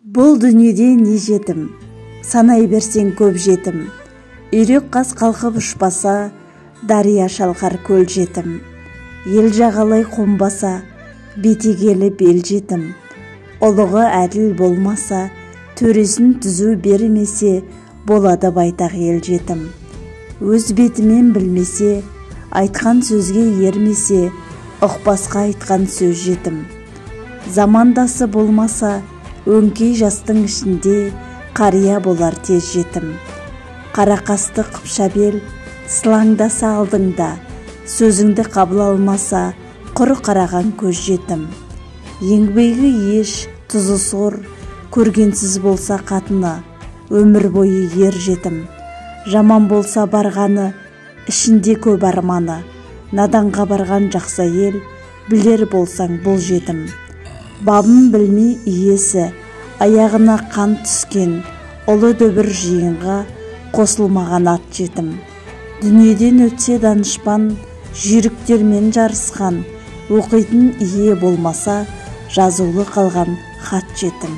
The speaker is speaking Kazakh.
Бұл дүниеде не жетім, санай берсең көп жетім. Үйрек қас қалқып ұшпаса, дария шалқар көл жетім. Ел жағалай қонбаса, бетегелі бел жетім. Ұлығы әділ болмаса, төресін түзу бермесе, болады байтақ ел жетім. Өз бетімен білмесе, айтқан сөзге ермесе, ұқпасқа айтқан сөз жетім. Замандасы болмаса, өңкей жастың ішінде қария болар тез жетім. Қарақасты қыпша бел сылаңдаса алдыңда, сөзіңді қабыл алмаса, құр қараған көз жетім. Еңбегі еш, тұзы сор, көргенсіз болса қатыны, өмір бойы ер жетім. Жаман болса барғаны, ішінде көп арманы, наданға барған жақсы ел, білер болсаң бұл жетім. Бабын білмей иесі, аяғына қан түскен, ұлы дөбір жиынға қосылмаған ат жетім. Дүниеден өтсе данышпан, жүйріктермен жарысқан, оқитын ие болмаса, жазулы қалған хат жетім.